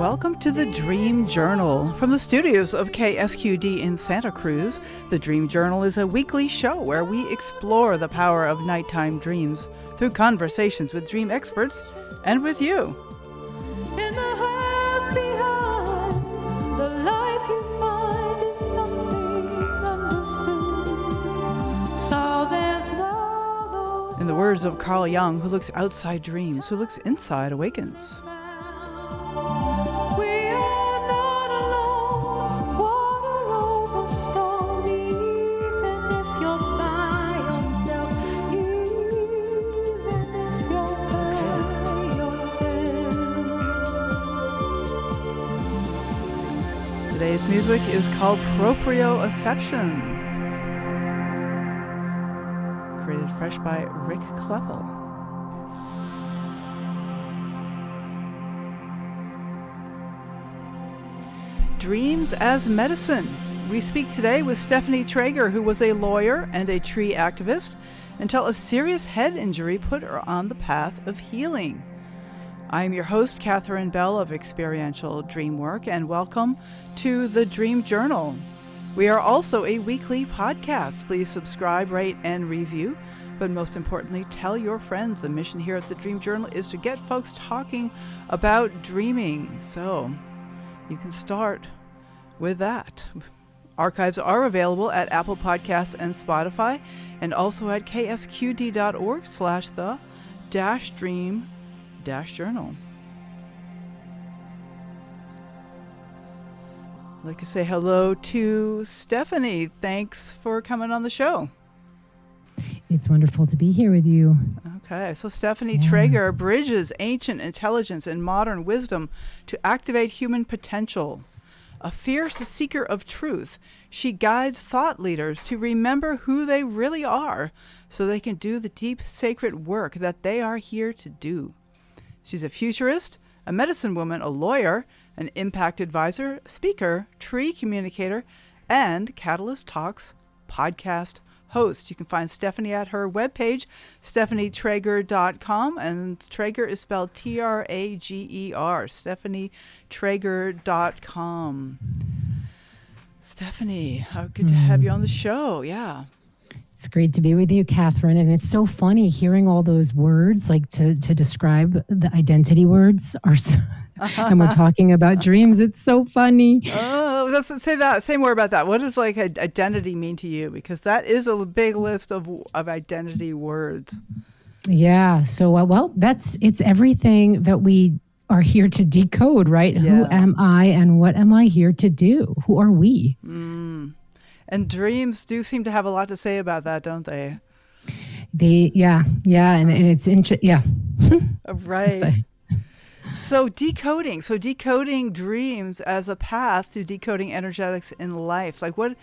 Welcome to the Dream Journal. From the studios of KSQD in Santa Cruz, the Dream Journal is a weekly show where we explore the power of nighttime dreams through conversations with dream experts and with you. In the house behind, the life you find is something understood. So there's love. In the words of Carl Jung, who looks outside dreams, who looks inside awakens. Today's music is called Proprioception, created fresh by Rick Kleffel. Dreams as medicine. We speak today with Stephanie Trager, who was a lawyer and a tree activist until a serious head injury put her on the path of healing. I am your host, Catherine Bell of Experiential Dream Work, and welcome to the Dream Journal. We are also a weekly podcast. Please subscribe, rate, and review. But most importantly, tell your friends. The mission here at the Dream Journal is to get folks talking about dreaming. So you can start with that. Archives are available at Apple Podcasts and Spotify, and also at ksqd.org/the-dream journal. I'd like to say hello to Stephanie. Thanks for coming on the show. It's wonderful to be here with you. Okay, so Stephanie Trager bridges ancient intelligence and modern wisdom to activate human potential. A fierce seeker of truth, she guides thought leaders to remember who they really are so they can do the deep sacred work that they are here to do. She's a futurist, a medicine woman, a lawyer, an impact advisor, speaker, tree communicator, and Catalyst Talks podcast host. You can find Stephanie at her webpage, stephanietrager.com, and Trager is spelled Trager, stephanietrager.com. Stephanie, how good to have you on the show. Yeah. It's great to be with you, Catherine. And it's so funny hearing all those words, like to describe the identity words are so, and we're talking about dreams. It's so funny. Oh, let's say that. Say more about that. What does like identity mean to you? Because that is a big list of identity words. Yeah. So, well, it's everything that we are here to decode, right? Yeah. Who am I and what am I here to do? Who are we? And dreams do seem to have a lot to say about that, don't they? And it's interesting. Right. So decoding dreams as a path to decoding energetics in life. Like what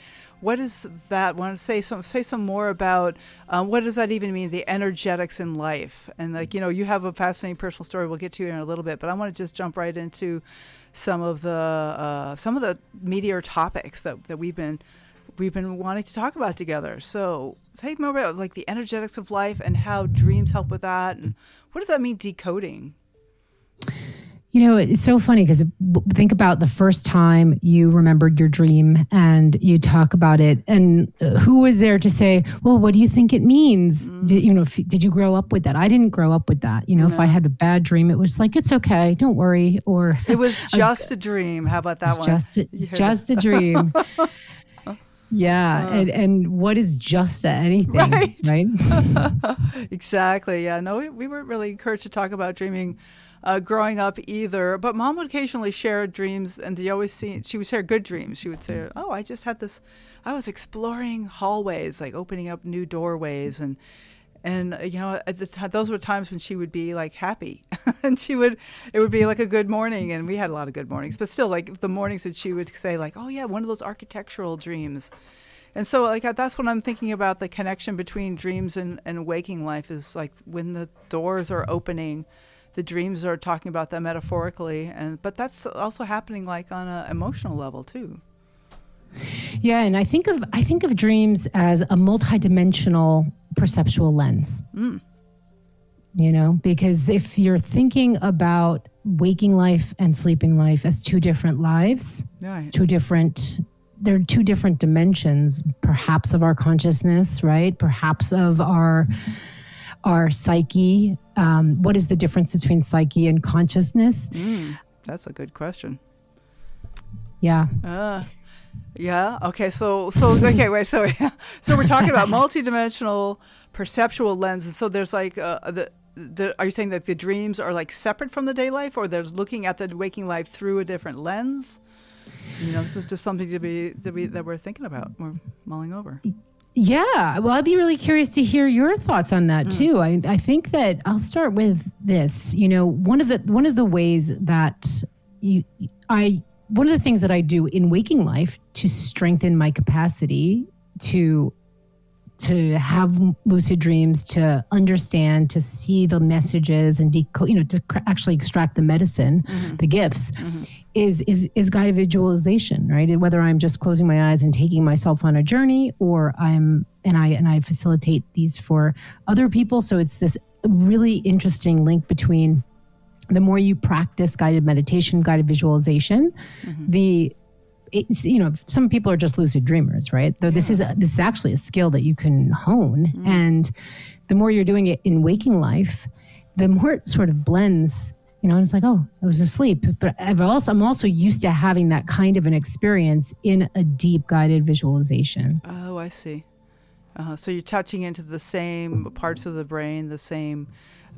is that? Want to say some more about what does that even mean? The energetics in life, and you have a fascinating personal story. We'll get to in a little bit, but I want to just jump right into some of the meatier topics that we've been wanting to talk about together. So say more about like the energetics of life and how dreams help with that. And what does that mean, decoding? It's so funny because think about the first time you remembered your dream and you talk about it, and who was there to say, well, what do you think it means? Did you grow up with that? I didn't grow up with that. If I had a bad dream, it was like, it's okay, don't worry. Or it was just a dream. How about that one? Just a dream. Yeah. And what is just anything, right? Exactly. Yeah. No, we weren't really encouraged to talk about dreaming growing up either. But Mom would occasionally share dreams, and she would share good dreams. She would say, oh, I just had this, I was exploring hallways, like opening up new doorways. And those were times when she would be like happy and it would be like a good morning. And we had a lot of good mornings, but still like the mornings that she would say like, oh yeah, one of those architectural dreams. And so like that's what I'm thinking about, the connection between dreams and waking life is like when the doors are opening, the dreams are talking about that metaphorically. But that's also happening like on an emotional level too. Yeah, and I think of dreams as a multidimensional perceptual lens. Because if you're thinking about waking life and sleeping life as two different lives, Right. They're two different dimensions, perhaps of our consciousness, right? Perhaps of our psyche. What is the difference between psyche and consciousness? That's a good question. Yeah. Yeah. Okay. So okay. Wait. So we're talking about multidimensional perceptual lenses. So there's like are you saying that the dreams are like separate from the day life, or they're looking at the waking life through a different lens? This is just something that we're thinking about, we're mulling over. Yeah. Well, I'd be really curious to hear your thoughts on that too. I think that I'll start with this. One of the ways that one of the things that I do in waking life to strengthen my capacity to have lucid dreams, to understand, to see the messages and decode, to actually extract the medicine, the gifts, is guided visualization, right? Whether I'm just closing my eyes and taking myself on a journey, or I facilitate these for other people. So it's this really interesting link between the more you practice guided meditation, guided visualization, some people are just lucid dreamers, right? Though this is actually a skill that you can hone. And the more you're doing it in waking life, the more it sort of blends, and it's like, oh, I was asleep. But I'm also used to having that kind of an experience in a deep guided visualization. Oh, I see. So you're touching into the same parts of the brain, the same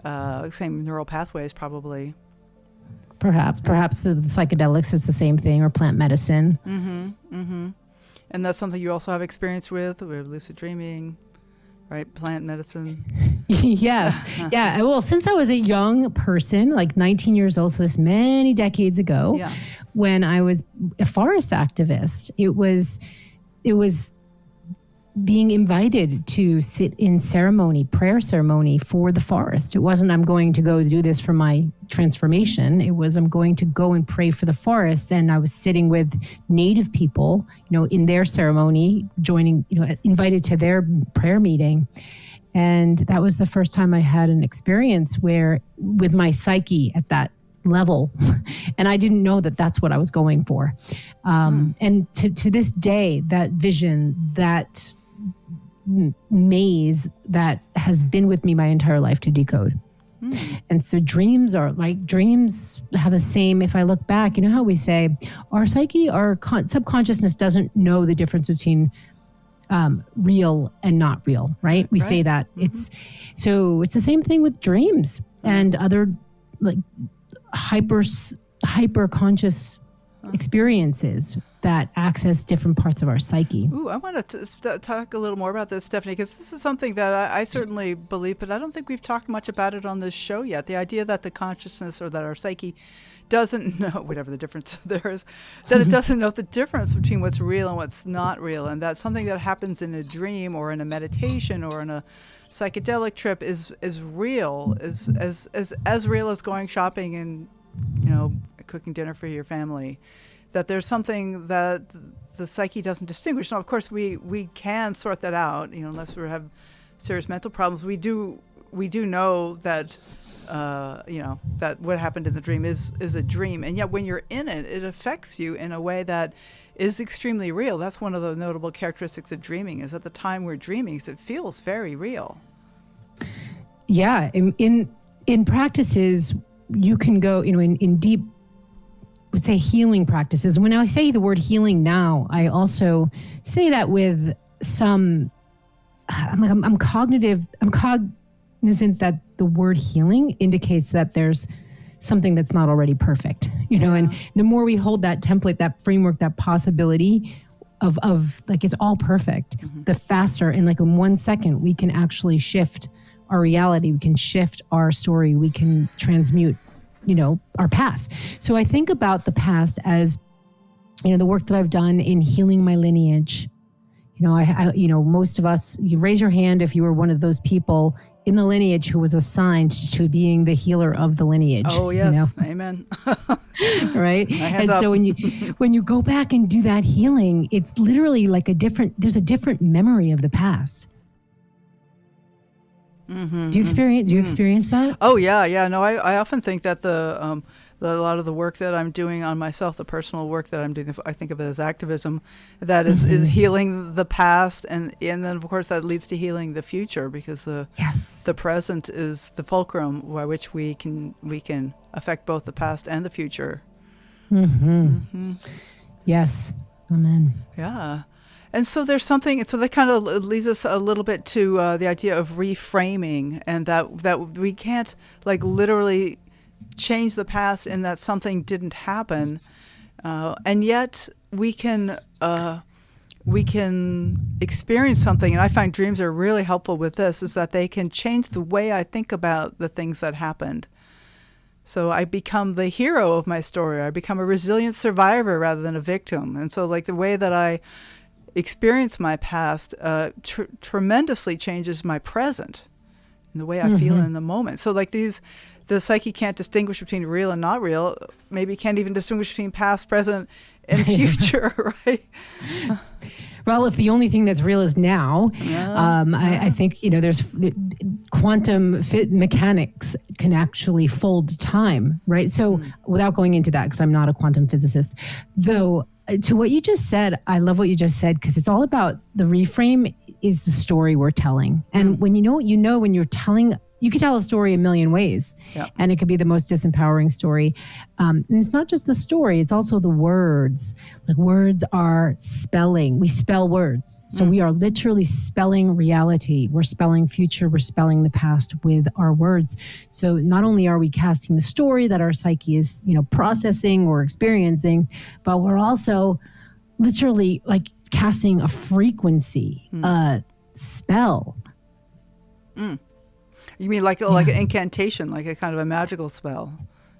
neural pathways, probably. Perhaps the psychedelics is the same thing, or plant medicine. And that's something you also have experience with lucid dreaming, right? Plant medicine. Yes. Yeah. Well, since I was a young person, like 19 years old, so this many decades ago, when I was a forest activist, it was being invited to sit in prayer ceremony for the forest. It wasn't, I'm going to go do this for my transformation. It was, I'm going to go and pray for the forest. And I was sitting with Native people, in their ceremony, joining, invited to their prayer meeting. And that was the first time I had an experience with my psyche at that level. And I didn't know that that's what I was going for. And to this day, that vision, that maze that has been with me my entire life to decode. And so dreams have the same, if I look back, how we say our psyche, our subconsciousness doesn't know the difference between real and not real, right? We say that. It's the same thing with dreams and other like hyper conscious experiences that access different parts of our psyche. Ooh, I want to talk a little more about this, Stephanie, because this is something that I certainly believe, but I don't think we've talked much about it on this show yet. The idea that the consciousness, or that our psyche doesn't know, whatever the difference there is, that it doesn't know the difference between what's real and what's not real, and that something that happens in a dream or in a meditation or in a psychedelic trip is real, is as real as going shopping and cooking dinner for your family. That there's something that the psyche doesn't distinguish. Now, of course, we can sort that out, unless we have serious mental problems. We do know that, that what happened in the dream is a dream. And yet when you're in it, it affects you in a way that is extremely real. That's one of the notable characteristics of dreaming, is at the time we're dreaming, it feels very real. Yeah. In practices, you can go, in deep, would say healing practices. When I say the word healing now, I also say that with some, I'm cognizant that the word healing indicates that there's something that's not already perfect, and the more we hold that template, that framework, that possibility of like, it's all perfect, the faster, in 1 second, we can actually shift our reality. We can shift our story. We can transmute our past. So I think about the past as, the work that I've done in healing my lineage. I most of us, you raise your hand if you were one of those people in the lineage who was assigned to being the healer of the lineage. Oh, yes. Amen. Right? And so when you go back and do that healing, it's literally like there's a different memory of the past. Do you experience that? Oh yeah. No, I often think that the a lot of the work that I'm doing on myself, the personal work that I'm doing, I think of it as activism, that is healing the past, and then of course that leads to healing the future, because the present is the fulcrum by which we can affect both the past and the future. Yes. Amen. Yeah. And so there's something, so that kind of leads us a little bit to the idea of reframing, and that we can't like literally change the past in that something didn't happen, and yet we can experience something. And I find dreams are really helpful with this, is that they can change the way I think about the things that happened. So I become the hero of my story. I become a resilient survivor rather than a victim. And so like the way that I experience my past tremendously changes my present and the way I feel in the moment. So like the psyche can't distinguish between real and not real, maybe can't even distinguish between past, present, and future, right? Well, if the only thing that's real is now, I think, there's quantum mechanics can actually fold time, right? So without going into that, because I'm not a quantum physicist, though, to what you just said, I love what you just said, because it's all about the reframe is the story we're telling. And when when you're telling, you could tell a story a million ways, and it could be the most disempowering story. And it's not just the story, it's also the words. Like words are spelling. We spell words. So we are literally spelling reality. We're spelling future. We're spelling the past with our words. So not only are we casting the story that our psyche is, processing or experiencing, but we're also literally like casting a frequency, a spell. You mean like an incantation, like a kind of a magical spell?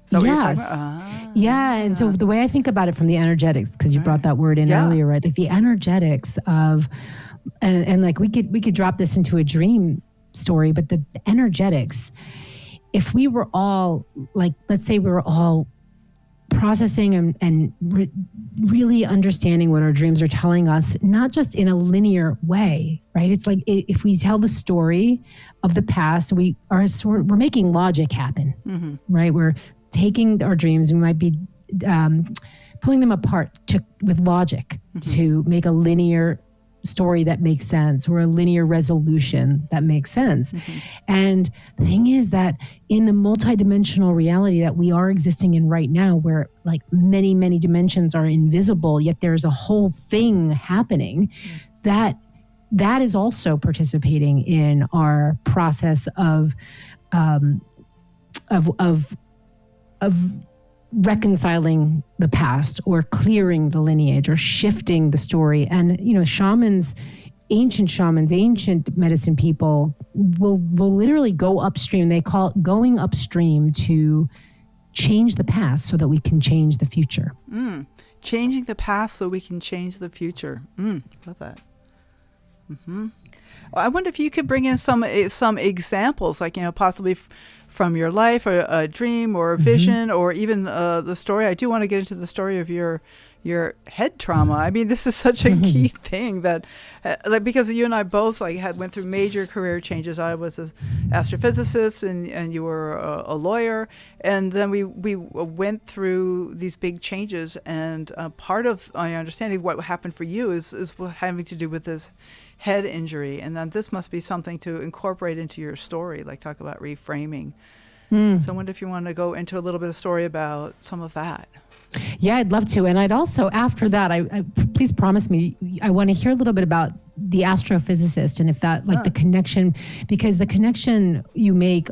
Is that what you're talking about? Yeah, and so the way I think about it from the energetics, because you brought that word in earlier, right? Like the energetics of, and like we could drop this into a dream story, but the energetics, if we were all like, let's say we were all processing and really understanding what our dreams are telling us, not just in a linear way, right? It's like if we tell the story of the past, we're making logic happen, right? We're taking our dreams, we might be pulling them apart with logic to make a linear story that makes sense, or a linear resolution that makes sense. And the thing is that in the multidimensional reality that we are existing in right now, where like many, many dimensions are invisible, yet there's a whole thing happening, that is also participating in our process of reconciling the past, or clearing the lineage, or shifting the story. And shamans, ancient medicine people will literally go upstream. They call it going upstream to change the past so that we can change the future. Changing the past so we can change the future. Love that. I wonder if you could bring in some examples, like possibly from your life, or a dream, or a vision, or even the story. I do want to get into the story of your head trauma. I mean, this is such a key thing that, because you and I both went through major career changes. I was an astrophysicist, and you were a lawyer, and then we went through these big changes. And part of my understanding of what happened for you is having to do with this head injury, and then this must be something to incorporate into your story, like talk about reframing. So I wonder if you want to go into a little bit of story about some of that. Yeah, I'd love to. And I'd also, after that, I please promise me, I want to hear a little bit about the astrophysicist, and if that, the connection, because the connection you make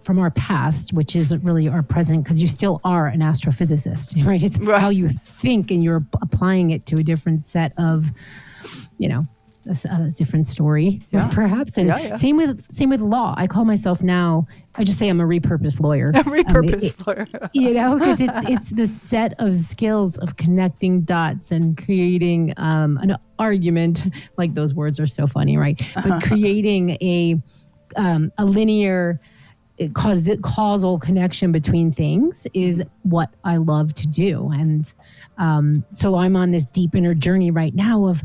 from our past, which is really our present, because you still are an astrophysicist, right? It's how you think, and you're applying it to a different set of, a different story, perhaps. And same with law. I call myself now, I just say I'm a repurposed lawyer. A repurposed lawyer. Because it's the set of skills of connecting dots and creating an argument. Like, those words are so funny, right? But creating a linear causal connection between things is what I love to do. And so I'm on this deep inner journey right now of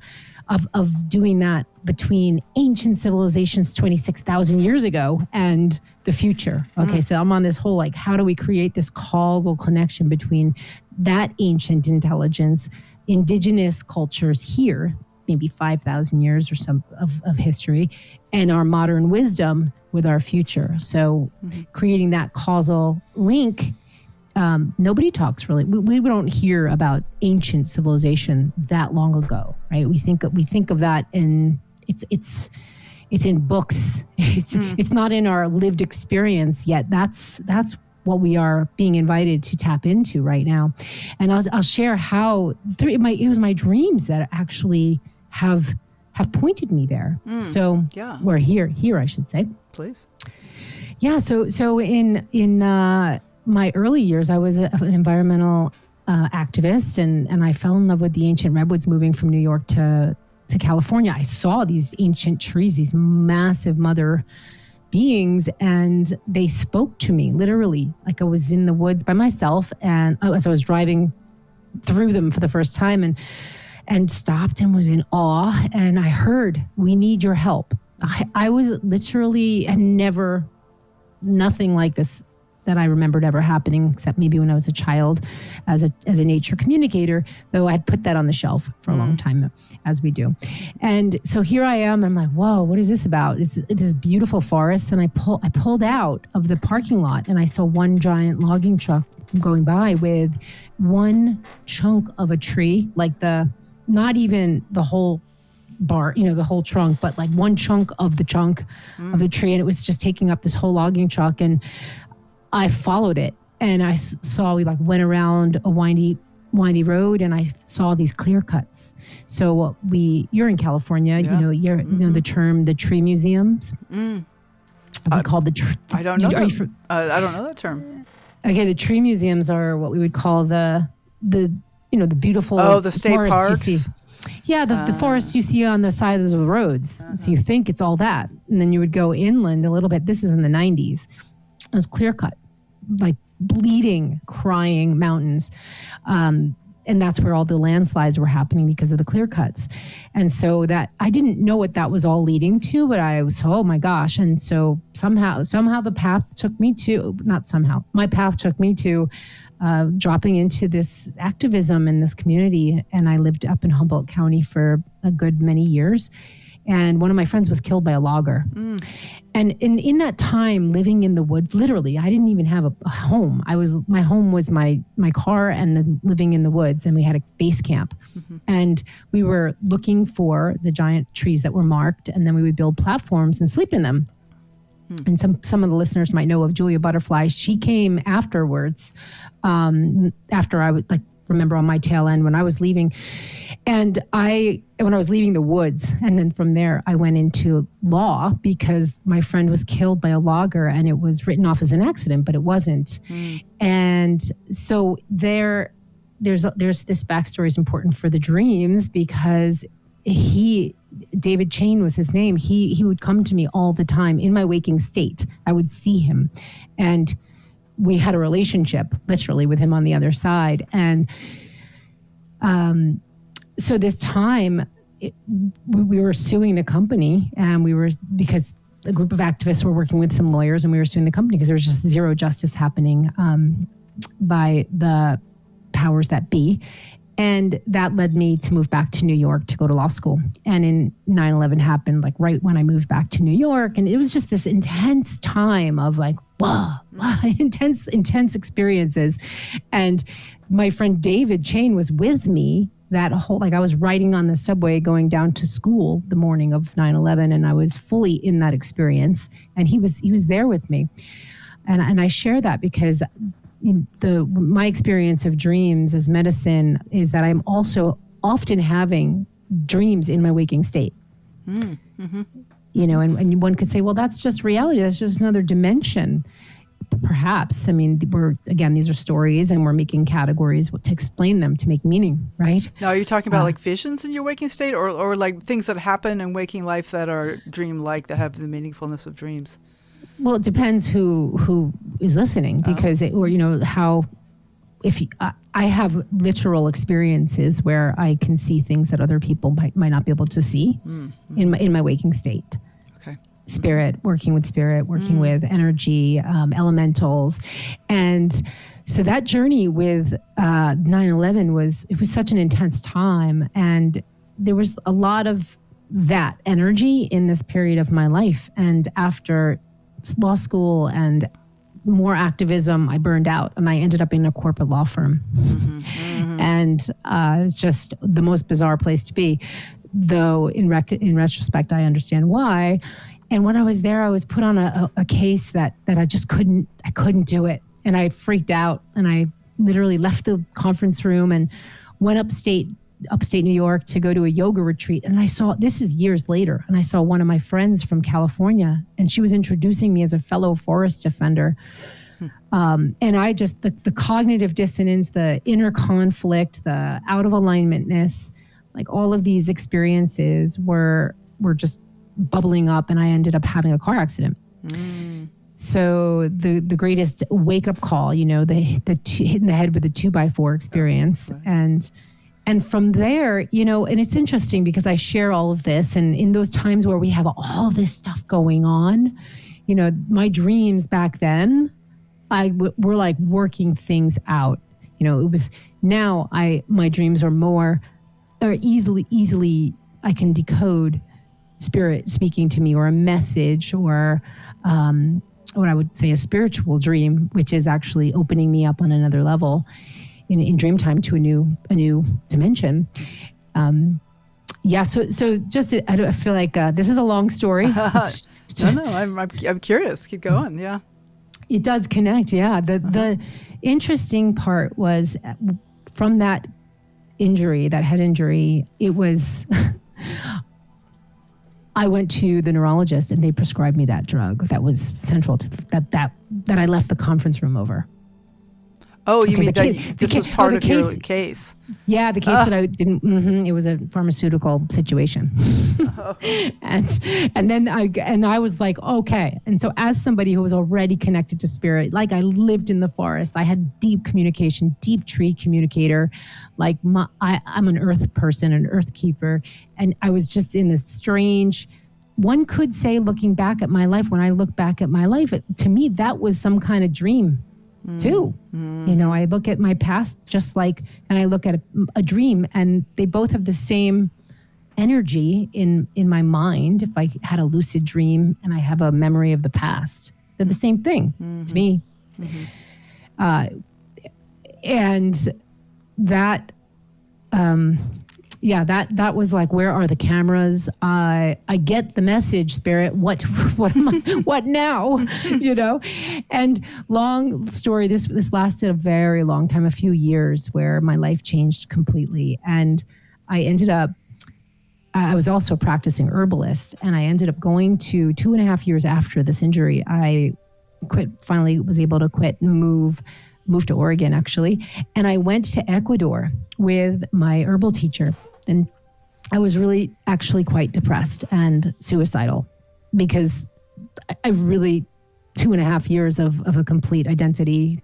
doing that between ancient civilizations 26,000 years ago and the future. Okay, so I'm on this whole like, how do we create this causal connection between that ancient intelligence, indigenous cultures here, maybe 5,000 years or some of history, and our modern wisdom with our future. So creating that causal link, nobody talks really. We don't hear about ancient civilization that long ago, right? We think of that in it's in books. It's not in our lived experience yet. That's what we are being invited to tap into right now. And I'll share how it was my dreams that actually have pointed me there. So we're here I should say. Please. Yeah. So in my early years, I was an environmental activist, and I fell in love with the ancient redwoods moving from New York to California. I saw these ancient trees, these massive mother beings, and they spoke to me literally, like I was in the woods by myself, and as I was driving through them for the first time, and stopped and was in awe, and I heard, "We need your help." I was literally, and nothing like this that I remembered ever happening, except maybe when I was a child as a nature communicator, though I had put that on the shelf for a long time, as we do. And so here I am, I'm like, whoa, what is this about? It's this beautiful forest. And I pulled out of the parking lot, and I saw one giant logging truck going by with one chunk of a tree, like not even the whole bar, the whole trunk, but like one chunk of the tree. And it was just taking up this whole logging truck. And I followed it, and I saw we went around a windy road, and I saw these clear cuts. So you're in California, you know the term, the tree museums. We call I don't know. I don't know that term. Okay, the tree museums are what we would call the beautiful the state parks. You see. Yeah, the forests you see on the sides of the roads. So you think it's all that, and then you would go inland a little bit. This is in the 90s. It was clear cut, like bleeding, crying mountains. And that's where all the landslides were happening because of the clear cuts. And so that I didn't know what that was all leading to, but I was, oh my gosh. And so somehow the path took me to, not somehow, my path took me to dropping into this activism in this community. And I lived up in Humboldt County for a good many years. And one of my friends was killed by a logger. And in that time, living in the woods, literally, I didn't even have a home. My home was my car, and then living in the woods, and we had a base camp. And we were looking for the giant trees that were marked, and then we would build platforms and sleep in them. And some of the listeners might know of Julia Butterfly. She came afterwards, after I would remember on my tail end when I was leaving. And when I was leaving the woods, and then from there I went into law because my friend was killed by a logger, and it was written off as an accident, but it wasn't. And so there's this backstory is important for the dreams because David Chain was his name. He would come to me all the time in my waking state. I would see him, and we had a relationship literally with him on the other side. And so this time we were suing the company, and because a group of activists were working with some lawyers, and we were suing the company because there was just zero justice happening by the powers that be. And that led me to move back to New York to go to law school. And in 9/11 happened right when I moved back to New York. And it was just this intense time of intense experiences. And my friend David Chain was with me that whole, I was riding on the subway going down to school the morning of 9/11, and I was fully in that experience. And he was there with me. And I share that because my experience of dreams as medicine is that I'm also often having dreams in my waking state. And one could say, well, that's just reality. That's just another dimension. Perhaps. I mean, these are stories, and we're making categories to explain them, to make meaning, right? Now, are you talking about visions in your waking state, or things that happen in waking life that are dream-like, that have the meaningfulness of dreams? Well, it depends who is listening, because I have literal experiences where I can see things that other people might not be able to see in my waking state. Okay. spirit, working with energy, elementals. And so that journey with 9/11 was such an intense time. And there was a lot of that energy in this period of my life. And after law school and more activism, I burned out and I ended up in a corporate law firm. And it's just the most bizarre place to be. Though in retrospect, I understand why. And when I was there, I was put on a case that I just couldn't do it. And I freaked out and I literally left the conference room and went upstate New York to go to a yoga retreat. And I saw, this is years later, and I saw one of my friends from California, and she was introducing me as a fellow forest defender. And I just, the cognitive dissonance, the inner conflict, the out of alignmentness, like all of these experiences were just bubbling up, and I ended up having a car accident. So the greatest wake up call, the hitting the head with a 2x4 experience. And from there, and it's interesting because I share all of this, and in those times where we have all this stuff going on, my dreams back then, were like working things out. It was now my dreams are more, or easily I can decode spirit speaking to me, or a message, or what I would say a spiritual dream, which is actually opening me up on another level in dream time to a new dimension. So just I feel like this is a long story. No, I'm curious. Keep going. Yeah, it does connect. Yeah, the interesting part was from that injury, that head injury. It was. I went to the neurologist and they prescribed me that drug that was central to that I left the conference room over. Oh, you mean this was part of your case? Yeah, the case that I didn't. It was a pharmaceutical situation, and then I was like, okay. And so, as somebody who was already connected to spirit, like I lived in the forest, I had deep communication, deep tree communicator. Like I'm an earth person, an earth keeper, and I was just in this strange. One could say, looking back at my life, when I look back at my life, to me that was some kind of dream. Too. I look at my past and I look at a dream, and they both have the same energy in my mind. If I had a lucid dream and I have a memory of the past, they're the same thing to me. And that, that was like, where are the cameras? I get the message, spirit. What now? And long story. This lasted a very long time, a few years, where my life changed completely. And I ended up, I was also a practicing herbalist, and I ended up going to 2.5 years after this injury. I finally was able to quit and moved to Oregon, actually. And I went to Ecuador with my herbal teacher. And I was really actually quite depressed and suicidal, because I really 2.5 years of a complete identity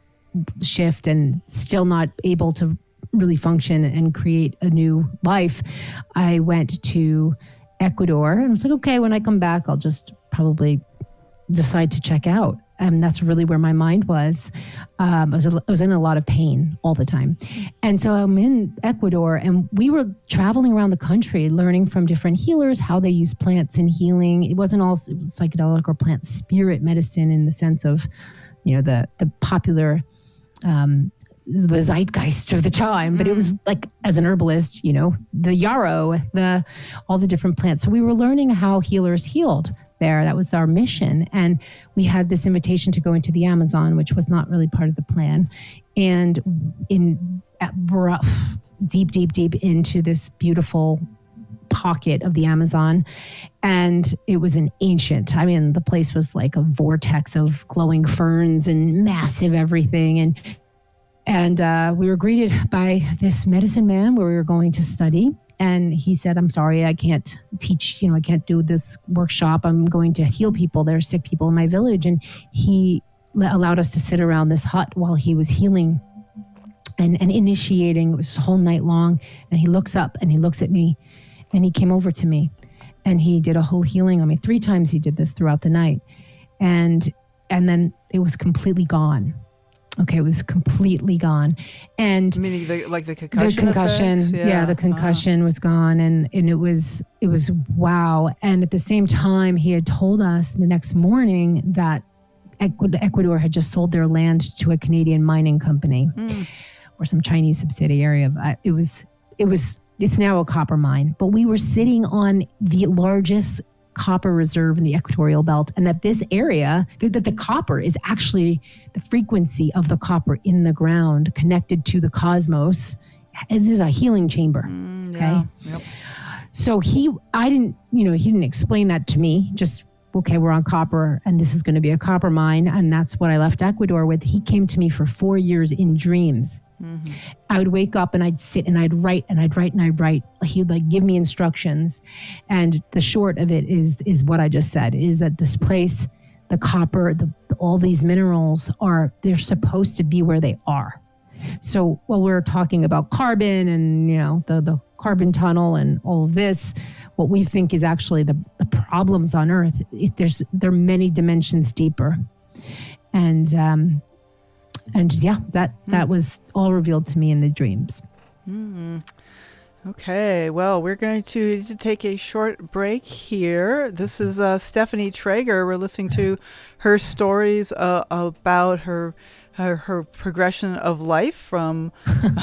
shift and still not able to really function and create a new life. I went to Ecuador and I was like, okay, when I come back, I'll just probably decide to check out. And that's really where my mind was. I was in a lot of pain all the time. And so I'm in Ecuador, and we were traveling around the country, learning from different healers how they use plants in healing. It wasn't all psychedelic or plant spirit medicine in the sense of, the popular, the zeitgeist of the time. But it was like, as an herbalist, the yarrow, all the different plants. So we were learning how healers healed there. That was our mission. And we had this invitation to go into the Amazon, which was not really part of the plan. And we're deep into this beautiful pocket of the Amazon. And it was the place was like a vortex of glowing ferns and massive everything. And we were greeted by this medicine man where we were going to study. And he said, I'm sorry, I can't teach, I can't do this workshop. I'm going to heal people. There are sick people in my village. And he allowed us to sit around this hut while he was healing and initiating. It was a whole night long. And he looks up and he looks at me, and he came over to me. and he did a whole healing on me. 3 times he did this throughout the night. And then it was completely gone. Okay, it was completely gone. And meaning the concussion. The concussion, effects? the concussion was gone, and it was wow. And at the same time, he had told us the next morning that Ecuador had just sold their land to a Canadian mining company or some Chinese subsidiary of it's now a copper mine. But we were sitting on the largest copper reserve in the equatorial belt, and that this area, that the copper is actually the frequency of the copper in the ground connected to the cosmos. This is a healing chamber. Okay. Yep. So he didn't explain that to me. Just, okay, we're on copper and this is going to be a copper mine. And that's what I left Ecuador with. He came to me for 4 years in dreams. Mm-hmm. I would wake up and I'd sit and I'd write and I'd write and I'd write. He would give me instructions. And the short of it is what I just said, is that this place, the copper, all these minerals they're supposed to be where they are. So while we're talking about carbon and, the carbon tunnel and all of this, what we think is actually the problems on Earth, they're many dimensions deeper. And that was all revealed to me in the dreams. Okay, well, we're going to take a short break here. This is Stephanie Trager. We're listening to her stories about her progression of life from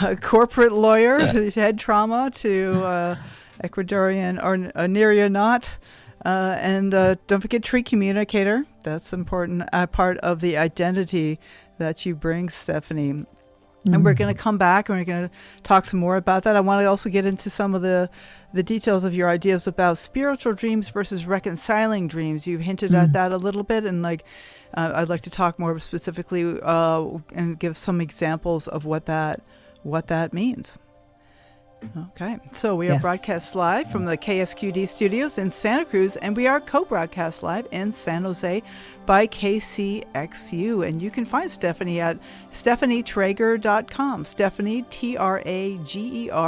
a corporate lawyer who's had trauma to Ecuadorian or Nerianaut. And don't forget tree communicator. That's important part of the identity that you bring, Stephanie. And we're going to come back and we're going to talk some more about that. I want to also get into some of the details of your ideas about spiritual dreams versus reconciling dreams. You've hinted at that a little bit, and I'd like to talk more specifically and give some examples of what that means. Okay, so we are broadcast live from the KSQD studios in Santa Cruz, and we are co-broadcast live in San Jose by KCXU. And you can find Stephanie at StephanieTrager.com, Stephanie, TRAGER.com.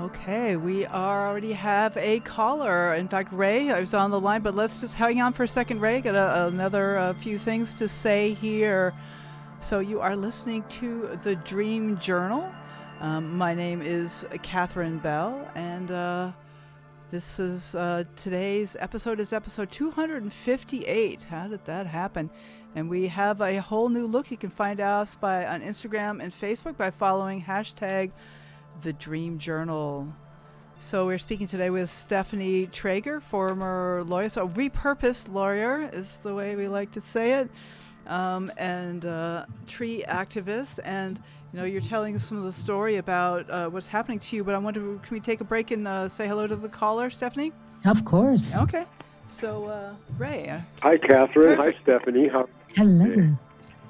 Okay, we already have a caller. In fact, Ray, I was on the line, but let's just hang on for a second, Ray. Got another few things to say here. So you are listening to The Dream Journal. My name is Catherine Bell, and this is today's episode is episode 258. How did that happen? And we have a whole new look. You can find us on Instagram and Facebook by following hashtag The Dream Journal. So we're speaking today with Stephanie Trager, former lawyer, so repurposed lawyer is the way we like to say it, and tree activist. And you're telling us some of the story about what's happening to you. But I wonder, can we take a break and say hello to the caller, Stephanie? Of course. Okay. So Ray. Hi, Catherine. Perfect. Hi, Stephanie. Hello.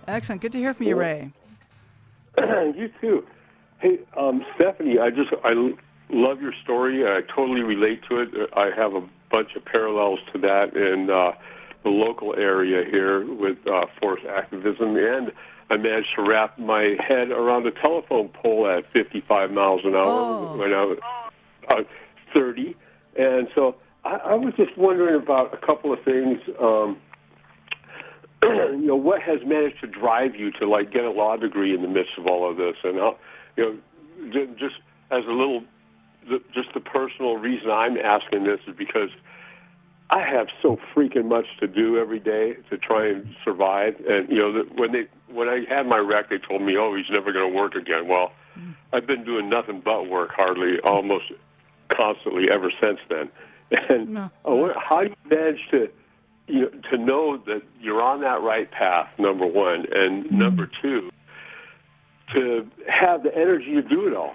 Excellent. Good to hear from you, Ray. You too. Hey, Stephanie, I love your story. I totally relate to it. I have a bunch of parallels to that in the local area here with forest activism, and I managed to wrap my head around a telephone pole at 55 miles an hour when I was 30. And so I was just wondering about a couple of things. What has managed to drive you to get a law degree in the midst of all of this, and just as a little, just the personal reason I'm asking this is because I have so freaking much to do every day to try and survive. And when I had my wreck, they told me, "Oh, he's never going to work again." Well, I've been doing nothing but work, almost constantly ever since then. And how do you manage to know that you're on that right path, number one, and number two, to have the energy to do it all?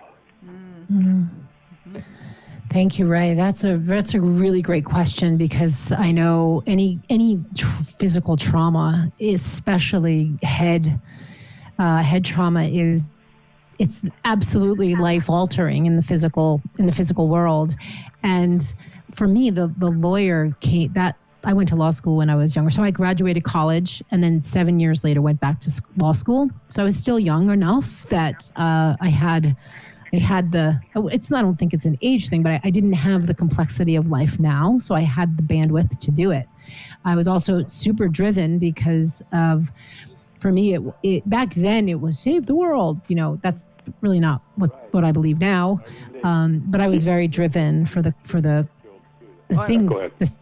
Thank you, Ray. That's a really great question, because I know any physical trauma, especially head trauma, it's absolutely life altering in the physical world. And for me, the lawyer I went to law school when I was younger. So I graduated college, and then 7 years later went back to law school. So I was still young enough that I had I don't think it's an age thing, but I didn't have the complexity of life now. So I had the bandwidth to do it. I was also super driven because for me, it back then it was save the world. That's really not what I believe now. But I was very driven for the things, the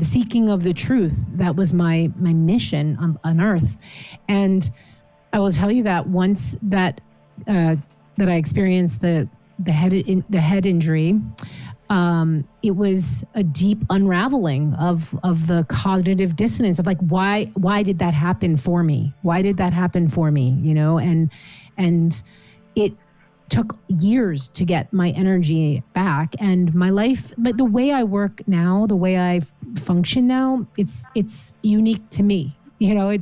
seeking of the truth. That was my mission on earth. And I will tell you that once that I experienced the head injury, it was a deep unraveling of the cognitive dissonance of, like, why did that happen for me? Why did that happen for me? And it took years to get my energy back and my life. But the way I work now, the way I function now, it's unique to me. I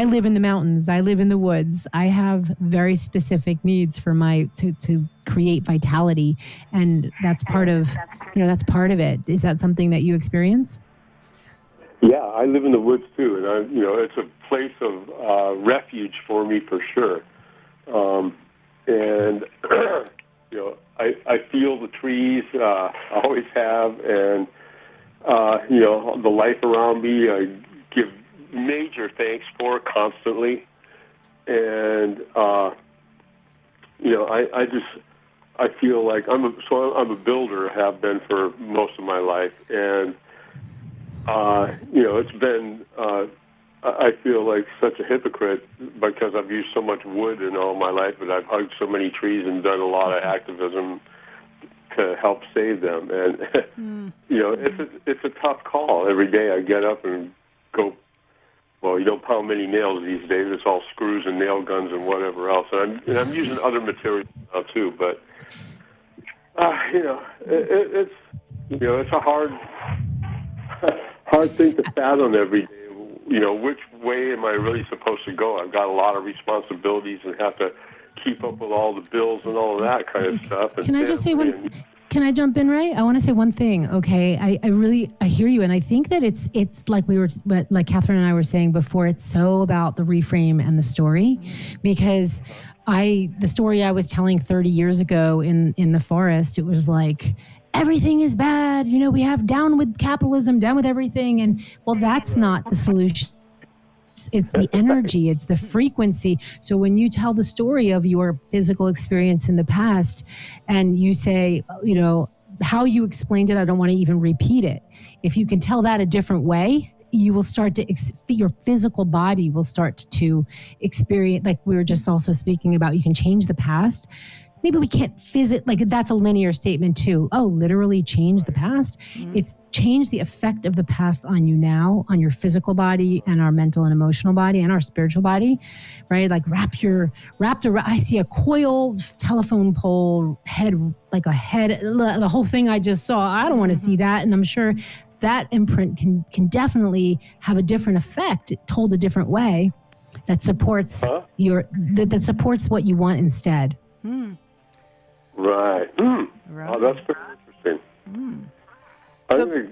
live in the mountains, I live in the woods. I have very specific needs for to create vitality. And that's part of it. Is that something that you experience? Yeah, I live in the woods too. And it's a place of refuge for me for sure. And, I feel the trees, I always have, and, the life around me, I give major thanks for constantly. And, I feel like I'm a builder, have been for most of my life. And, it's been, I feel like such a hypocrite because I've used so much wood in all my life, but I've hugged so many trees and done a lot of activism to help save them. And, it's a tough call. Every day I get up and go, well, you don't pound many nails these days. It's all screws and nail guns and whatever else. And I'm using other materials now too, but, it's a hard thing to fathom every day. Which way am I really supposed to go? I've got a lot of responsibilities and have to keep up with all the bills and all of that kind of stuff. Can I just say can I jump in, Ray? I want to say one thing, okay? I hear you, and I think that it's like Catherine and I were saying before, it's so about the reframe and the story, because the story I was telling 30 years ago in the forest, it was like, everything is bad. We have down with capitalism, down with everything. And well, that's not the solution. It's the energy, it's the frequency. So when you tell the story of your physical experience in the past and you say, how you explained it, I don't want to even repeat it. If you can tell that a different way, you will start to, your physical body will start to experience, like we were just also speaking about, you can change the past. Maybe we can't that's a linear statement too. Oh, literally change the past. Mm-hmm. It's change the effect of the past on you now, on your physical body and our mental and emotional body and our spiritual body, right? Like I see a coiled telephone pole head, like a head, the whole thing I just saw. I don't want to see that. And I'm sure that imprint can definitely have a different effect told a different way that supports that supports what you want instead. Right. Right. Oh, that's very interesting. I'm going to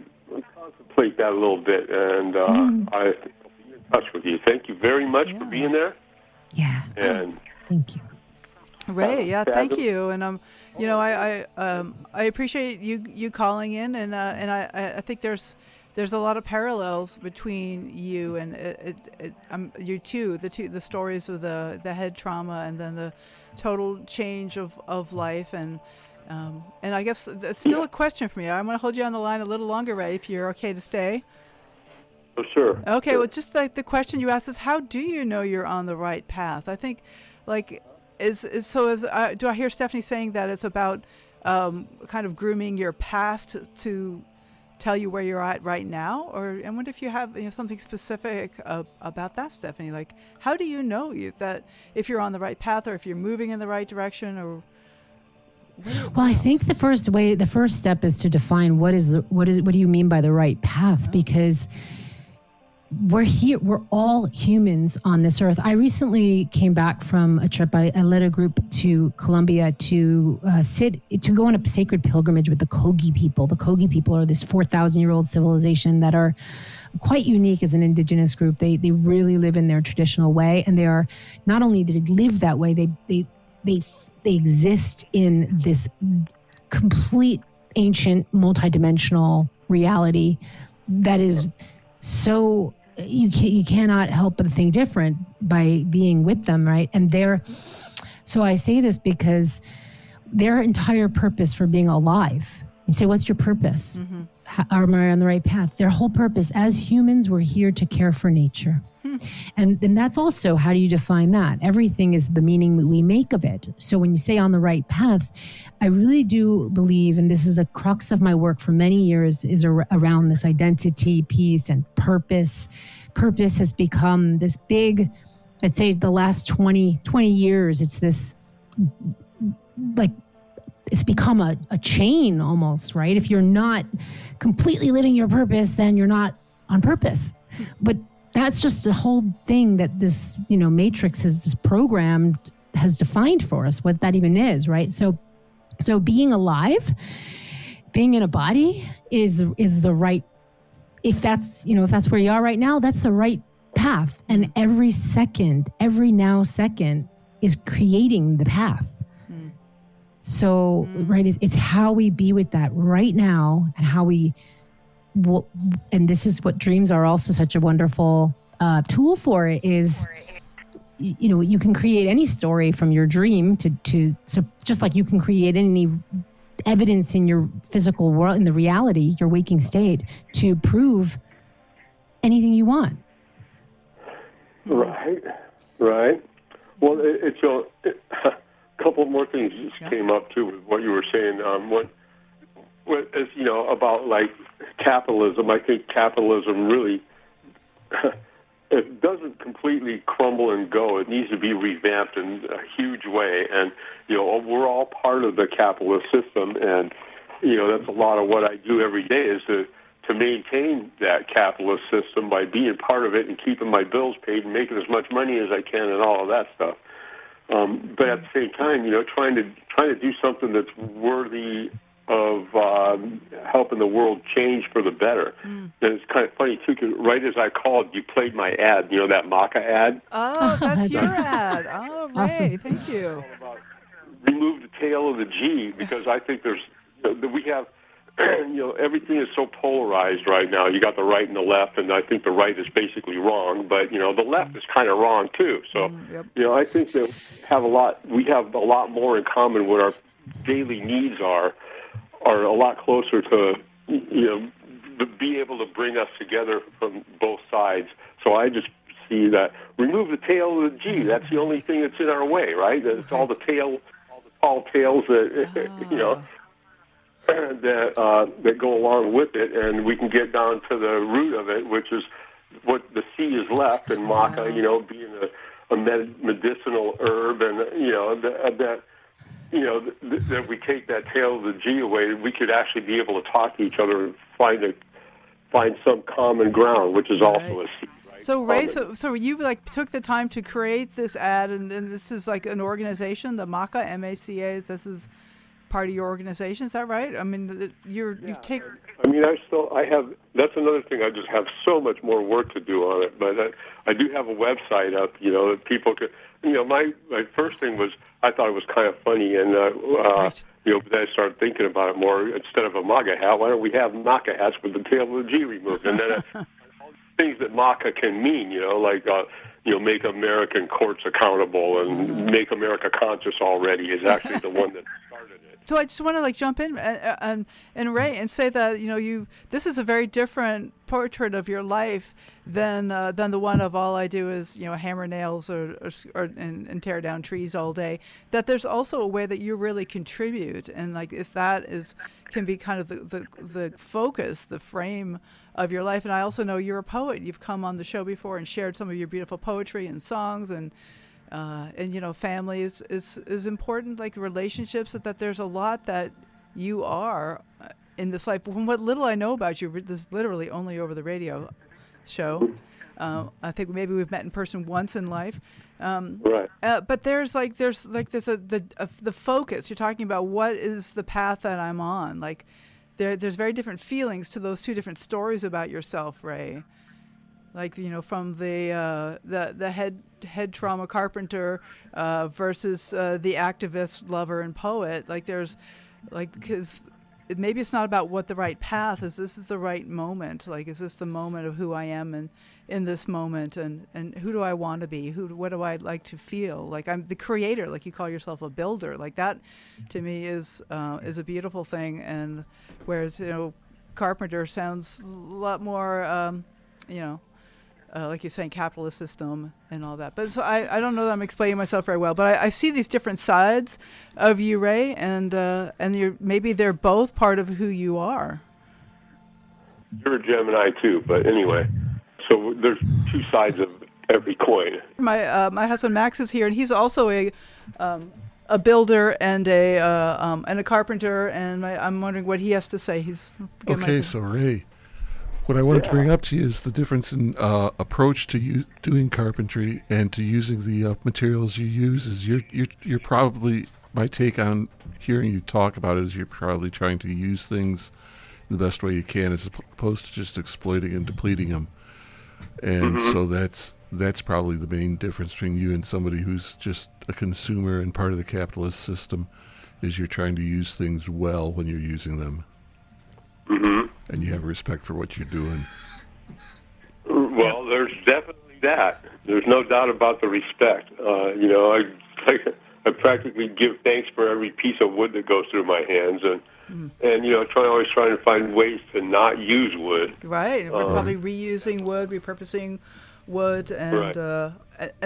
contemplate that a little bit, and I think I'll be in touch with you. Thank you very much for being there. Yeah. And thank you, Ray. Yeah, thank you. And I appreciate you calling in, and I think there's a lot of parallels between you and you too. The stories of the head trauma and then the total change of life, and I guess it's still a question for me. I'm going to hold you on the line a little longer, Ray, if you're okay to stay. Oh, sure. Okay, sure. Well, just like the question you asked is, how do you know you're on the right path? I think, do I hear Stephanie saying that it's about kind of grooming your past to tell you where you're at right now? Or I wonder if you have something specific about that, Stephanie. Like, how do you know that if you're on the right path or if you're moving in the right direction, or Well, I think the first step is to define what do you mean by the right path? Because we're all humans on this earth. I recently came back from a trip. I led a group to Colombia to go on a sacred pilgrimage with the Kogi people. The Kogi people are this 4,000-year-old civilization that are quite unique as an indigenous group. They really live in their traditional way, and they are not only they live that way, they exist in this complete ancient multidimensional reality that is so you cannot help but think different by being with them, right? And so I say this because their entire purpose for being alive. You say, what's your purpose? Mm-hmm. Am I on the right path? Their whole purpose as humans, we're here to care for nature. And that's also, how do you define that? Everything is the meaning that we make of it. So when you say on the right path, I really do believe, and this is a crux of my work for many years, is around this identity piece and purpose. Purpose has become this big, I'd say the last 20 years, it's this, like, it's become a chain almost, right? If you're not completely living your purpose, then you're not on purpose. But that's just the whole thing that this, matrix has programmed, has defined for us what that even is, right? So being alive, being in a body is the right, if that's where you are right now, that's the right path. And every now second is creating the path. So, right, it's how we be with that right now, and how and this is what dreams are also such a wonderful tool for, is, you can create any story from your dream so just like you can create any evidence in your physical world, in the reality, your waking state, to prove anything you want. Right. Well, it's a couple more things just came up too with what you were saying. As about like capitalism, I think capitalism really it doesn't completely crumble and go. It needs to be revamped in a huge way, and we're all part of the capitalist system, and that's a lot of what I do every day is to maintain that capitalist system by being part of it and keeping my bills paid and making as much money as I can and all of that stuff. But at the same time, trying to do something that's worthy of helping the world change for the better. And it's kind of funny, too, because right as I called, you played my ad, that maca ad. Oh, that's your ad. Oh, Ray, awesome. Thank you. Remove the tail of the G, because I think we have, everything is so polarized right now. You got the right and the left, and I think the right is basically wrong, but, the left is kind of wrong, too. So, I think that we have a lot more in common. What our daily needs are a lot closer to, to be able to bring us together from both sides. So I just see that remove the tail of the G. That's the only thing that's in our way, right? It's all the tall tales that, that go along with it, and we can get down to the root of it, which is what the C is left, and maca, being a medicinal herb, and that we take that tail of the G away, we could actually be able to talk to each other and find some common ground, which is also a C. Right? So Ray, so you took the time to create this ad, and this is like an organization, the MACA, M-A-C-A. This is part of your organization, is that right? I mean, you've taken. I mean, I have. That's another thing. I just have so much more work to do on it, but I do have a website up. That people could. My first thing was I thought it was kind of funny, and but then I started thinking about it more. Instead of a MAGA hat, why don't we have MACA hats with the tail of the G removed? And then all these things that MACA can mean, make American courts accountable and make America conscious already is actually the one that started it. So I just want to jump in and Ray and say that this is a very different portrait of your life than the one of all I do is hammer nails and tear down trees all day. That there's also a way that you really contribute, and if that can be kind of the focus, the frame of your life. And I also know you're a poet. You've come on the show before and shared some of your beautiful poetry and songs, and And family is important, like relationships, that there's a lot that you are in this life. From what little I know about you, this is literally only over the radio show. I think maybe we've met in person once in life. Right. But there's the focus. You're talking about what is the path that I'm on. Like there's very different feelings to those two different stories about yourself, Ray. Like from the head trauma carpenter versus the activist, lover, and poet. Like there's because maybe it's not about what the right path is. This is the right moment. Like, is this the moment of who I am and in this moment, and who do I want to be? What do I like to feel? Like I'm the creator. Like you call yourself a builder. Like that, to me, is a beautiful thing. And whereas carpenter sounds a lot more, like you're saying, capitalist system and all that. But so I don't know that I'm explaining myself very well, but I see these different sides of you, Ray, and maybe they're both part of who you are. You're a Gemini too, but anyway, so there's two sides of every coin. My husband Max is here, and he's also a builder and a carpenter, and I'm wondering what he has to say. Okay, so Ray, what I wanted to bring up to you is the difference in approach to doing carpentry and to using the materials you use. Is you're probably, my take on hearing you talk about it is you're probably trying to use things the best way you can as opposed to just exploiting and depleting them. And so that's probably the main difference between you and somebody who's just a consumer and part of the capitalist system, is you're trying to use things well when you're using them. And you have respect for what you're doing. Well, there's definitely that. There's no doubt about the respect. I practically give thanks for every piece of wood that goes through my hands, and always trying to find ways to not use wood. Right. We're probably reusing wood, repurposing wood, and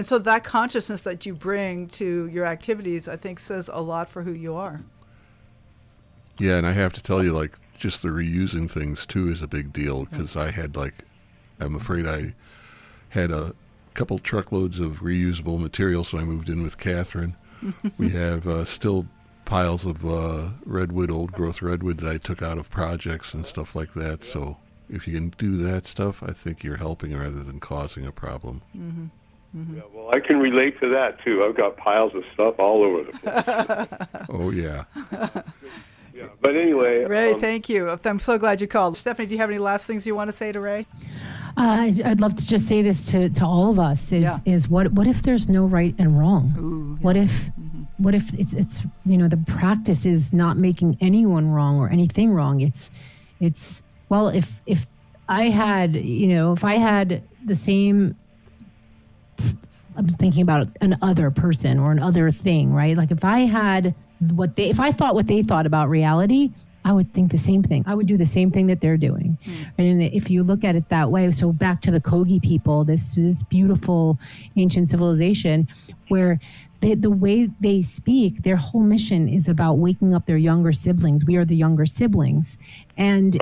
so that consciousness that you bring to your activities, I think, says a lot for who you are. Yeah, and I have to tell you, just the reusing things, too, is a big deal, because I'm afraid I had a couple truckloads of reusable materials when I moved in with Catherine. We have still piles of redwood, old-growth redwood that I took out of projects and stuff like that, so if you can do that stuff, I think you're helping rather than causing a problem. Yeah, well, I can relate to that, too. I've got piles of stuff all over the place. Oh, yeah. Yeah, but anyway. Ray, thank you. I'm so glad you called. Stephanie, do you have any last things you want to say to Ray? I'd love to just say this to all of us is what if there's no right and wrong? Ooh, yeah. What if it's the practice is not making anyone wrong or anything wrong? It's well, if I had the same, I'm thinking about an other person or an other thing, right? Like if I had if I thought what they thought about reality, I would think the same thing. I would do the same thing that they're doing. And if you look at it that way, so back to the Kogi people, this beautiful ancient civilization where the way they speak, their whole mission is about waking up their younger siblings. We are the younger siblings. And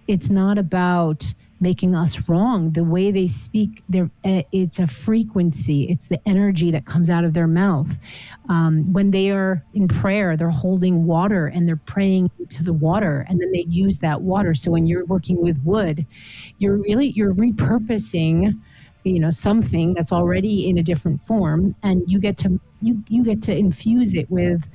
it's not about making us wrong. The way they speak, it's a frequency. It's the energy that comes out of their mouth. When they are in prayer, they're holding water and they're praying to the water, and then they use that water. So when you're working with wood, you're repurposing, something that's already in a different form, and you get to infuse it with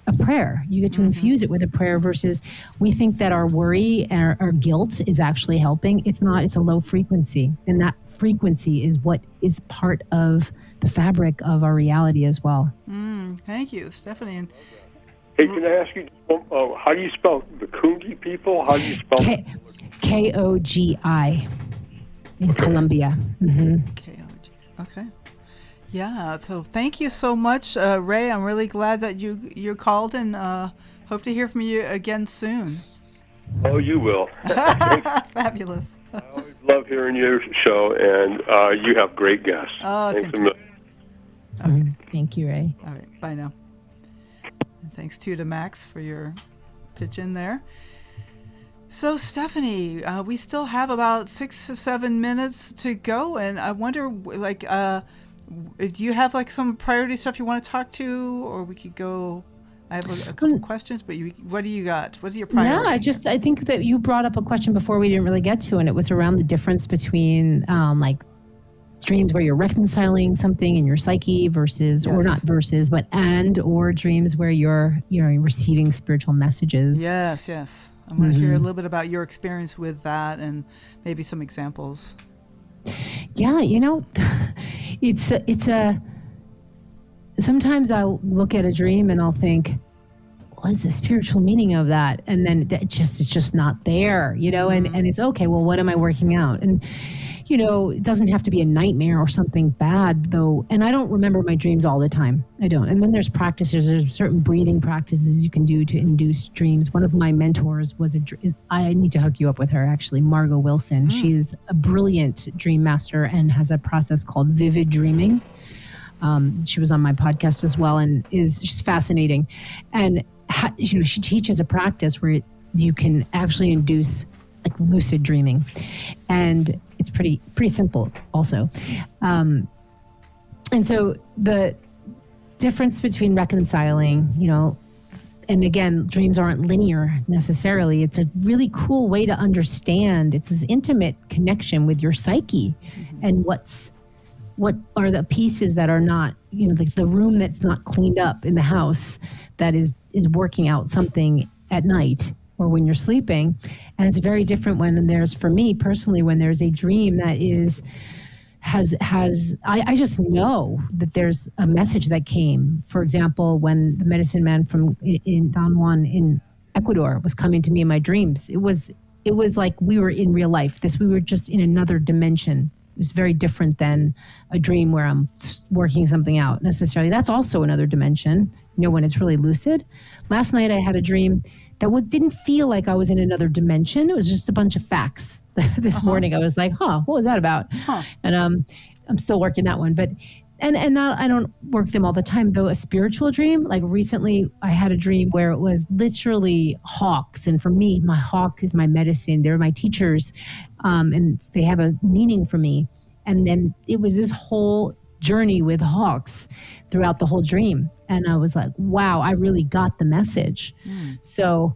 a prayer. You get to infuse it with a prayer versus we think that our worry and our guilt is actually helping. It's not. It's a low frequency. And that frequency is what is part of the fabric of our reality as well. Thank you, Stephanie. Hey, can I ask you, how do you spell the Kogi people? How do you spell Kogi in Colombia? Kogi. Okay. Yeah, so thank you so much, Ray. I'm really glad that you called, and hope to hear from you again soon. Oh, you will. Fabulous. I always love hearing your show, and you have great guests. Oh, thanks a million. Okay. Thank you, Ray. All right, bye now. And thanks too to Max for your pitch in there. So, Stephanie, we still have about 6 to 7 minutes to go, and I wonder, Do you have like some priority stuff you want to talk to, or we could go? I have a couple questions, but what do you got? What's your priority? Yeah, I think that you brought up a question before we didn't really get to, and it was around the difference between like dreams where you're reconciling something in your psyche versus, or not versus, but or dreams where you're receiving spiritual messages. Yes. I'm going to hear a little bit about your experience with that and maybe some examples. Yeah, it's a. Sometimes I'll look at a dream and I'll think, what is the spiritual meaning of that? And then it's just not there, and it's okay. Well, what am I working out? And, it doesn't have to be a nightmare or something bad though. And I don't remember my dreams all the time. I don't. And then there's certain breathing practices you can do to induce dreams. One of my mentors I need to hook you up with her, actually, Margot Wilson. She's a brilliant dream master and has a process called vivid dreaming. She was on my podcast as well, and she's fascinating. And she teaches a practice where you can actually induce like lucid dreaming, and it's pretty simple also. And so the difference between reconciling, and again, dreams aren't linear necessarily. It's a really cool way to understand. It's this intimate connection with your psyche, and what are the pieces that are not, like the room that's not cleaned up in the house that is working out something at night or when you're sleeping. And it's very different for me personally, when there's a dream that I just know that there's a message that came. For example, when the medicine man in Don Juan in Ecuador was coming to me in my dreams, it was like we were in real life. We were just in another dimension. It was very different than a dream where I'm working something out necessarily. That's also another dimension, when it's really lucid. Last night I had a dream that didn't feel like I was in another dimension. It was just a bunch of facts. This morning I was like, what was that about? And I'm still working that one. But and not, I don't work them all the time, though. A spiritual dream, like recently I had a dream where it was literally hawks. And for me, my hawk is my medicine. They're my teachers. And they have a meaning for me. And then it was this whole journey with hawks throughout the whole dream. And I was like, wow, I really got the message. So,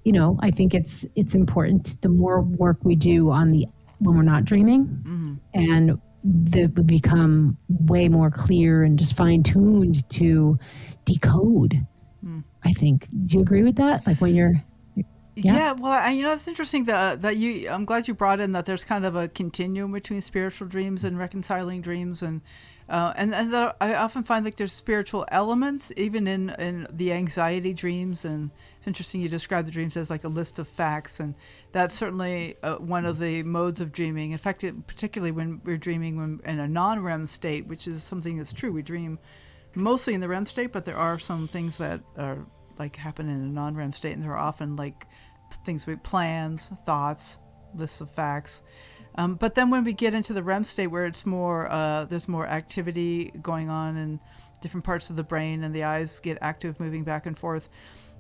I think it's important. The more work we do when we're not dreaming, and we become way more clear and just fine-tuned to decode, I think. Do you agree with that? Like when you're... Yeah, well, it's interesting that I'm glad you brought in that there's kind of a continuum between spiritual dreams and reconciling dreams, and that I often find like there's spiritual elements even in the anxiety dreams. And it's interesting you describe the dreams as like a list of facts, and that's certainly one of the modes of dreaming. In fact, particularly when we're dreaming in a non-REM state, which is something that's true. We dream mostly in the REM state, but there are some things that are like happen in a non-REM state, and there are often like things with plans, thoughts, lists of facts. But then when we get into the REM state, where it's more, there's more activity going on in different parts of the brain, and the eyes get active, moving back and forth,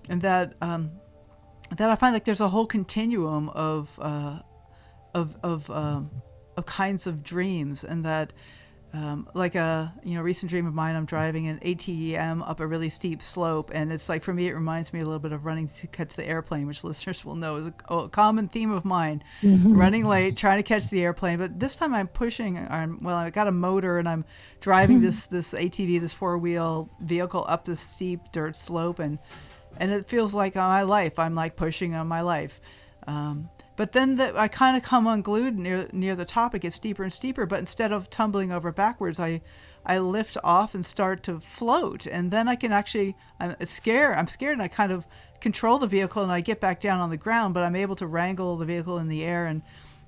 and that I find like there's a whole continuum of kinds of dreams, and that. Like a recent dream of mine, I'm driving an ATM up a really steep slope, and it's like, for me, it reminds me a little bit of running to catch the airplane, which listeners will know is a common theme of mine. Running late, trying to catch the airplane, but this time I'm pushing. I got a motor, and I'm driving this ATV, this 4-wheel vehicle, up this steep dirt slope, and it feels like my life. I'm like pushing on my life. But then I kind of come unglued near the top. It gets steeper and steeper. But instead of tumbling over backwards, I lift off and start to float. And then I can actually, I'm scared, and I kind of control the vehicle, and I get back down on the ground. But I'm able to wrangle the vehicle in the air.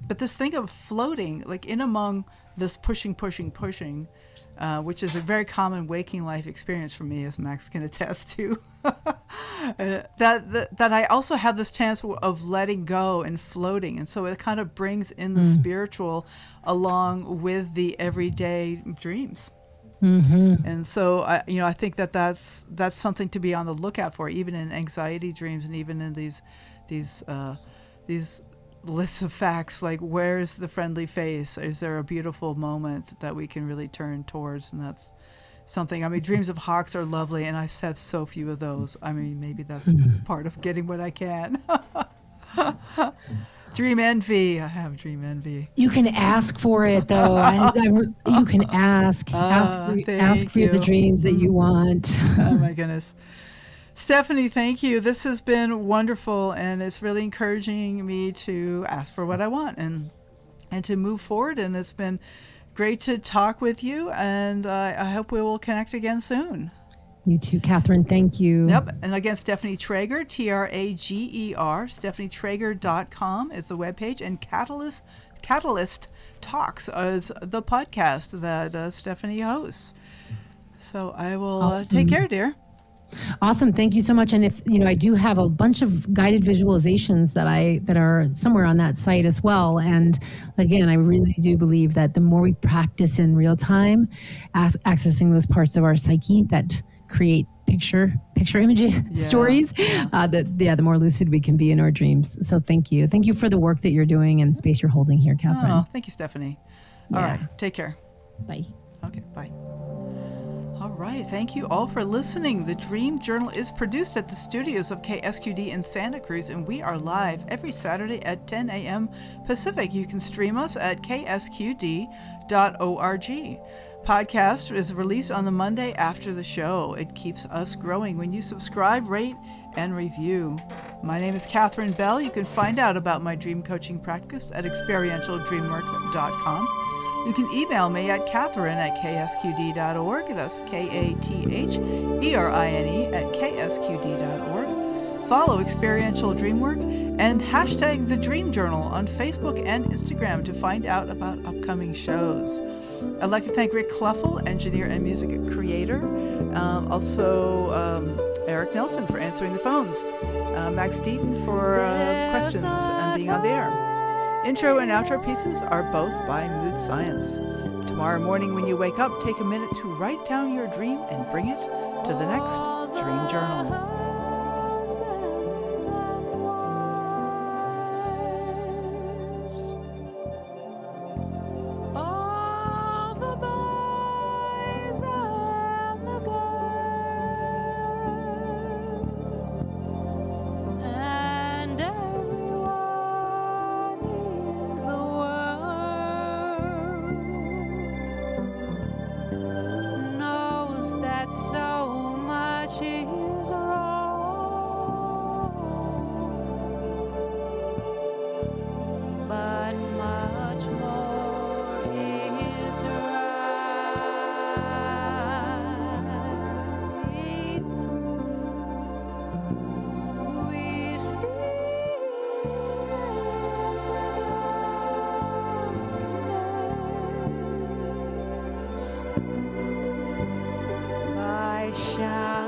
But this thing of floating, like in among this pushing, which is a very common waking life experience for me, as Max can attest to. that I also have this chance of letting go and floating, and so it kind of brings in the spiritual along with the everyday dreams. And so I think that's something to be on the lookout for, even in anxiety dreams, and even in these lists of facts, like where's the friendly face? Is there a beautiful moment that we can really turn towards? And that's something. I mean, dreams of hawks are lovely, and I have so few of those. I mean, maybe that's part of getting what I can. Dream envy. I have dream envy. You can ask for it, though. You can ask for the dreams that you want. Oh my goodness. Stephanie, thank you. This has been wonderful, and it's really encouraging me to ask for what I want and to move forward. And it's been great to talk with you, and I hope we will connect again soon. You too, Catherine. Thank you. Yep. And again, Stephanie Trager, Trager, StephanieTrager.com is the webpage, and Catalyst Talks is the podcast that Stephanie hosts. So I will take care, dear. Awesome. Thank you so much. And if, I do have a bunch of guided visualizations that are somewhere on that site as well. And again, I really do believe that the more we practice in real time, accessing those parts of our psyche that create picture image stories, the more lucid we can be in our dreams. So thank you. Thank you for the work that you're doing and the space you're holding here, Catherine. Oh, thank you, Stephanie. All right. Take care. Bye. Okay. Bye. All right. Thank you all for listening. The Dream Journal is produced at the studios of KSQD in Santa Cruz, and we are live every Saturday at 10 a.m. Pacific. You can stream us at ksqd.org. Podcast is released on the Monday after the show. It keeps us growing when you subscribe, rate, and review. My name is Catherine Bell. You can find out about my dream coaching practice at experientialdreamwork.com. You can email me at catherine@ksqd.org. That's KATHERINE@ksqd.org. Follow Experiential Dreamwork and hashtag The Dream Journal on Facebook and Instagram to find out about upcoming shows. I'd like to thank Rick Cluffel, engineer and music creator. Also, Eric Nelson for answering the phones. Max Deaton for questions and being on the air. Intro and outro pieces are both by Mood Science. Tomorrow morning when you wake up, take a minute to write down your dream and bring it to the next Dream Journal. Shine.